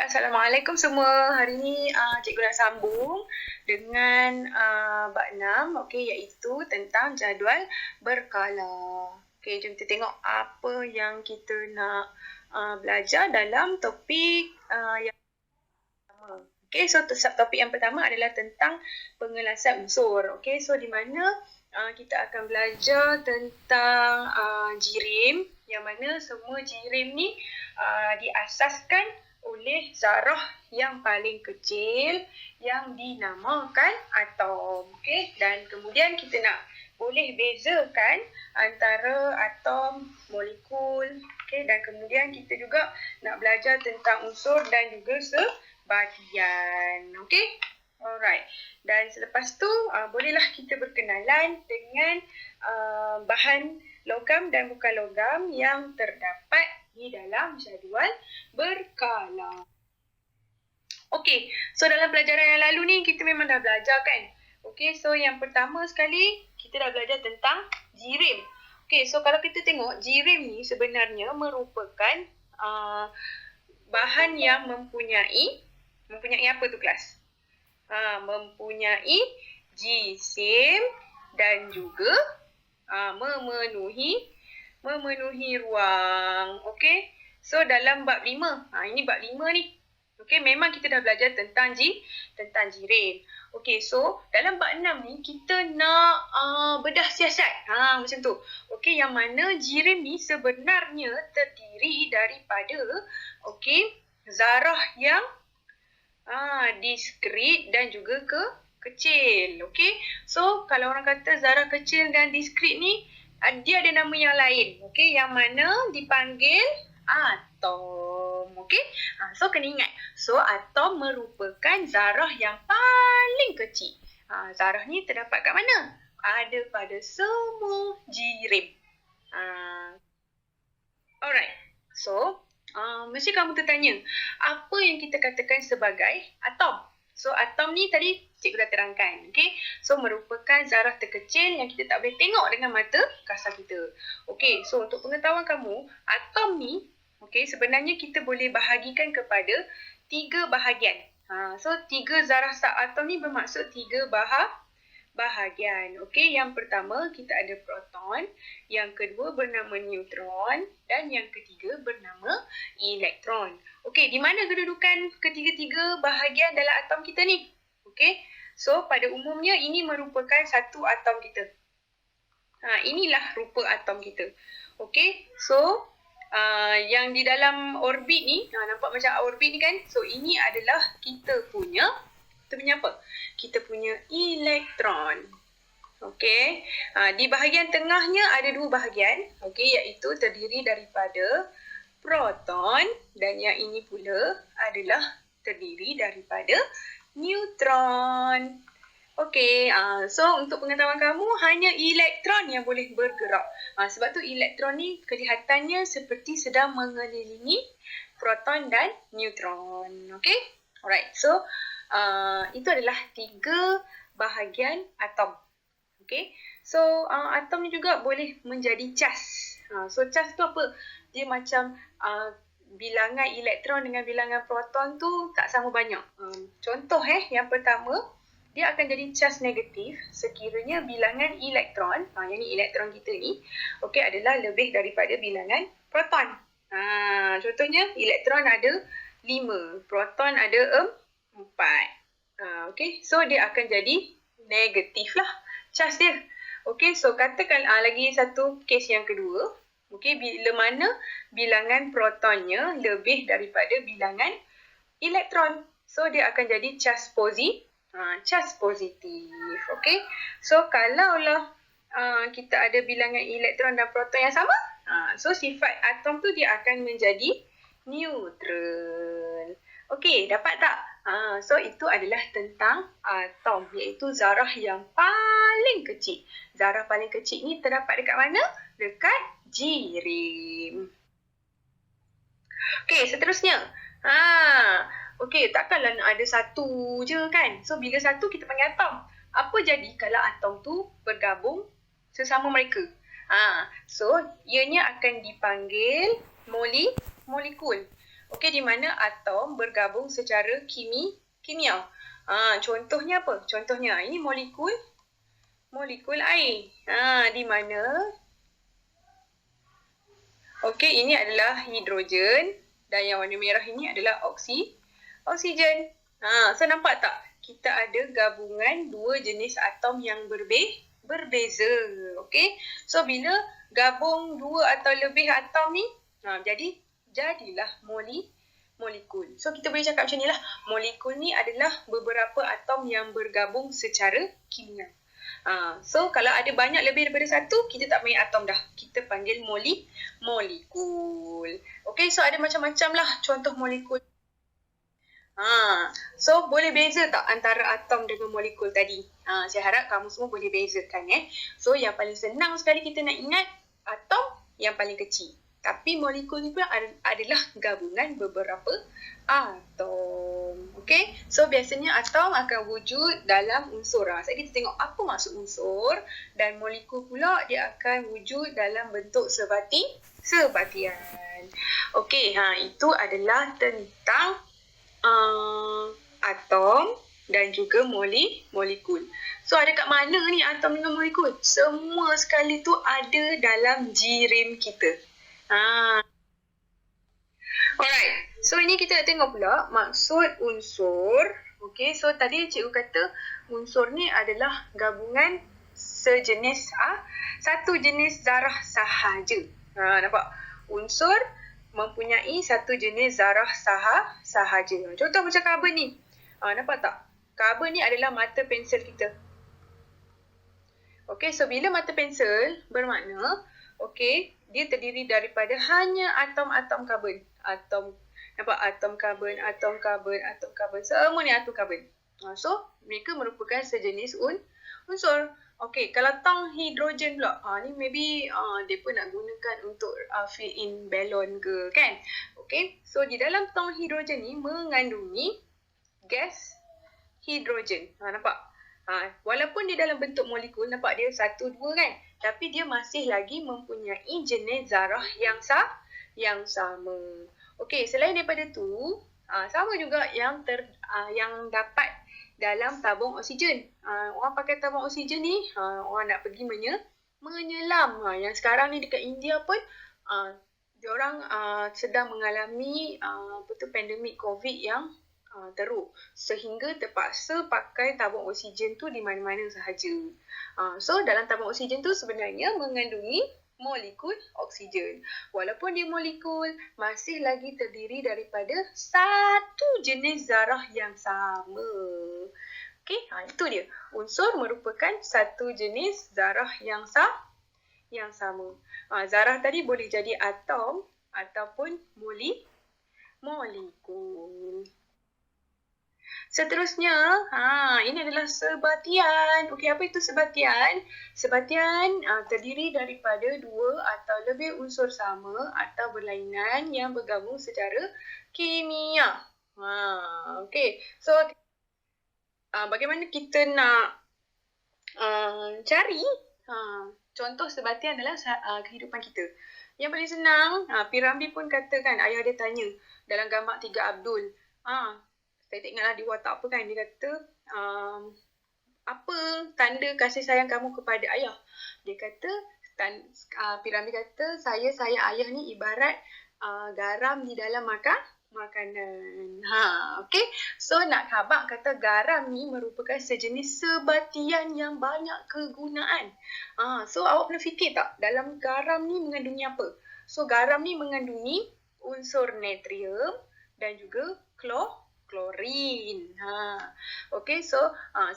Assalamualaikum semua. Hari ni cikgu nak sambung dengan bab 6, iaitu tentang jadual berkala. Jom kita tengok apa yang kita nak belajar dalam topik yang pertama. So subtopik yang pertama adalah tentang pengelasan unsur. So di mana kita akan belajar tentang jirim, yang mana semua jirim ni diasaskan oleh zarah yang paling kecil yang dinamakan atom. Dan kemudian kita nak boleh bezakan antara atom, molekul. Dan kemudian kita juga nak belajar tentang unsur dan juga sebahagian. Alright. Dan selepas tu bolehlah kita berkenalan dengan bahan logam dan bukan logam yang terdapat di dalam jadual berkala. So dalam pelajaran yang lalu ni kita memang dah belajar kan. So yang pertama sekali kita dah belajar tentang jirim. So kalau kita tengok jirim ni sebenarnya merupakan bahan yang mempunyai apa tu kelas? Mempunyai jisim dan juga memenuhi ruang. So dalam bab 5, ini bab 5 ni. Memang kita dah belajar tentang jirim. So dalam bab 6 ni kita nak bedah siasat. Macam tu. Yang mana jirim ni sebenarnya terdiri daripada zarah yang diskrit dan juga kecil. So kalau orang kata zarah kecil dan diskrit ni dia ada nama yang lain, yang mana dipanggil atom. So kena ingat. So atom merupakan zarah yang paling kecil. Zarah ni terdapat kat mana? Ada pada semua jirim. Alright. So mesti kamu tertanya, apa yang kita katakan sebagai atom? So atom ni tadi cikgu dah terangkan. So merupakan zarah terkecil yang kita tak boleh tengok dengan mata kasar kita. So untuk pengetahuan kamu, atom ni sebenarnya kita boleh bahagikan kepada 3 bahagian. So 3 zarah atom ni bermaksud 3 bahagian. Yang pertama kita ada proton, yang kedua bernama neutron dan yang ketiga bernama elektron. Di mana kedudukan ketiga-tiga bahagian dalam atom kita ni? So pada umumnya ini merupakan satu atom kita. Inilah rupa atom kita. So yang di dalam orbit ni, nampak macam orbit ni kan? So ini adalah kita punya apa? Kita punya elektron. Di bahagian tengahnya ada 2 bahagian, iaitu terdiri daripada proton dan yang ini pula adalah terdiri daripada neutron. So untuk pengetahuan kamu, hanya elektron yang boleh bergerak. Sebab tu elektron ni kelihatannya seperti sedang mengelilingi proton dan neutron. Alright. So itu adalah 3 bahagian atom. So atom ni juga boleh menjadi cas. So cas tu apa? Dia macam bilangan elektron dengan bilangan proton tu tak sama banyak. Contoh yang pertama, dia akan jadi cas negatif sekiranya bilangan elektron, yang ni elektron kita ni, adalah lebih daripada bilangan proton. Contohnya elektron ada 5, proton ada 4. So dia akan jadi negatif lah cas dia. So katakan lagi satu kes yang kedua. Bila mana bilangan protonnya lebih daripada bilangan elektron. So dia akan jadi cas positif. So kalaulah kita ada bilangan elektron dan proton yang sama, so sifat atom tu dia akan menjadi neutral. Dapat tak? So itu adalah tentang atom, iaitu zarah yang paling kecil. Zarah paling kecil ni terdapat dekat mana? Dekat jirim. Seterusnya. Takkanlah nak ada satu je kan? So bila satu kita panggil atom. Apa jadi kalau atom tu bergabung sesama mereka? So ianya akan dipanggil molekul. Okey, di mana atom bergabung secara kimia. Contohnya apa? Contohnya ini molekul air. Di mana okey, ini adalah hidrogen dan yang warna merah ini adalah oksigen. So nampak tak? Kita ada gabungan dua jenis atom yang berbeza. Okey. So bila gabung dua atau lebih atom ni, jadilah molekul. So kita boleh cakap macam ni lah. Molekul ni adalah beberapa atom yang bergabung secara kimia. So kalau ada banyak lebih daripada satu, kita tak panggil atom dah. Kita panggil molekul. Okay, so ada macam-macam lah contoh molekul. So boleh beza tak antara atom dengan molekul tadi? Saya harap kamu semua boleh bezakan. So yang paling senang sekali kita nak ingat, atom yang paling kecil. Tapi molekul ni pula adalah gabungan beberapa atom. Okay, so biasanya atom akan wujud dalam unsur. Jadi kita tengok apa maksud unsur, dan molekul pula dia akan wujud dalam bentuk sebatian. Okay, itu adalah tentang atom dan juga molekul. So ada kat mana ni atom dengan molekul? Semua sekali tu ada dalam jirim kita. Alright, so ini kita nak tengok pula maksud unsur. Okay, so tadi cikgu kata unsur ni adalah gabungan satu jenis zarah sahaja. Nampak? Unsur mempunyai satu jenis zarah sahaja. Contoh macam karbon ni. Nampak tak? Karbon ni adalah mata pensel kita. Okay, so bila mata pensel bermakna, okay, dia terdiri daripada hanya atom-atom karbon. Nampak? Atom karbon. Semua ni atom karbon. So, mereka merupakan sejenis unsur. Okay, kalau tong hidrogen pula, ni maybe dia pun nak gunakan untuk fill in balon ke, kan? Okay, so di dalam tong hidrogen ni mengandungi gas hidrogen. Nampak? Walaupun dia dalam bentuk molekul, nampak dia 1, 2 kan? Tapi dia masih lagi mempunyai jenis zarah yang sama. Okey, selain daripada tu, sama juga yang dapat dalam tabung oksigen. Orang pakai tabung oksigen ni, orang nak pergi menyelam. Yang sekarang ni dekat India pun, diorang sedang mengalami pandemik COVID yang teruk, sehingga terpaksa pakai tabung oksigen tu di mana-mana sahaja. So dalam tabung oksigen tu sebenarnya mengandungi molekul oksigen. Walaupun dia molekul, masih lagi terdiri daripada satu jenis zarah yang sama. Okey, itu dia. Unsur merupakan satu jenis zarah yang sama. Zarah tadi boleh jadi atom ataupun molekul. Seterusnya, ini adalah sebatian. Okey, apa itu sebatian? Sebatian terdiri daripada dua atau lebih unsur sama atau berlainan yang bergabung secara kimia. Okey, so bagaimana kita nak cari contoh sebatian dalam kehidupan kita? Yang paling senang, Piramli pun katakan, ayah dia tanya dalam gambar 3 Abdul. Saya tak ingatlah dia watak apa kan. Dia kata, apa tanda kasih sayang kamu kepada ayah? Dia kata, Piramli kata, saya ayah ni ibarat garam di dalam makanan. Okay. So nak khabar kata garam ni merupakan sejenis sebatian yang banyak kegunaan. So awak pernah fikir tak dalam garam ni mengandungi apa? So garam ni mengandungi unsur natrium dan juga klorin. Okay, so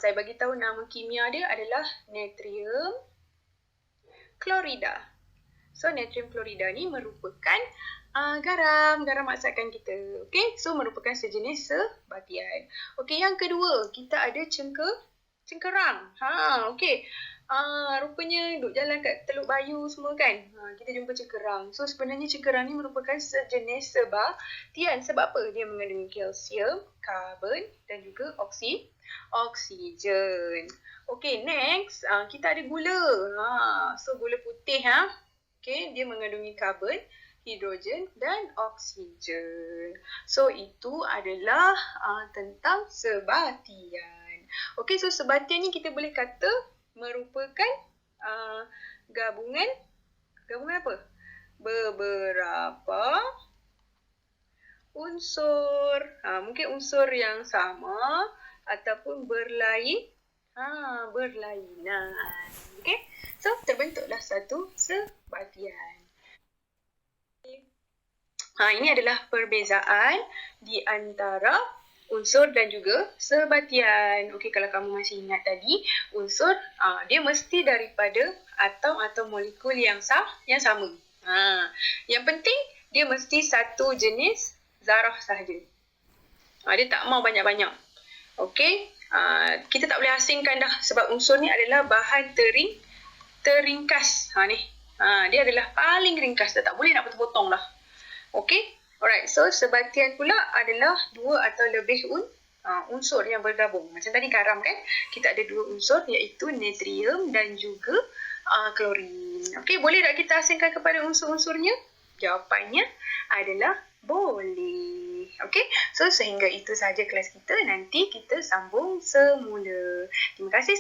saya bagi tahu nama kimia dia adalah natrium klorida. So natrium klorida ni merupakan garam masakan kita. Okay, so merupakan sejenis sebatian. Okay, yang kedua, kita ada cengkerang. Okay. Rupanya duk jalan kat Teluk Bayu semua kan. Kita jumpa cengkerang. So sebenarnya cengkerang ni merupakan sejenis sebatian. Sebab apa? Dia mengandungi kalsium, karbon dan juga oksigen. Okay, next kita ada gula. So gula putih Okay, dia mengandungi karbon, hidrogen dan oksigen. So itu adalah tentang sebatian. Okey, so sebatian ni kita boleh kata merupakan gabungan apa? Beberapa unsur. Mungkin unsur yang sama ataupun berlainan. Okey, so terbentuklah satu sebatian. Ini adalah perbezaan di antara unsur dan juga sebatian. Okey, kalau kamu masih ingat tadi, unsur dia mesti daripada atom atau molekul yang sama. Yang penting dia mesti satu jenis zarah sahaja. Dia tak mau banyak-banyak. Okey, kita tak boleh asingkan dah sebab unsur ni adalah bahan teringkas. Dia adalah paling ringkas, tak boleh nak potong-potong lah. Okey, alright. So sebatian pula adalah dua atau lebih unsur yang bergabung. Macam tadi garam kan, kita ada dua unsur iaitu natrium dan juga klorin. Okey, boleh tak kita asingkan kepada unsur-unsurnya? Jawapannya adalah boleh. Okey, so sehingga itu sahaja kelas kita. Nanti kita sambung semula. Terima kasih.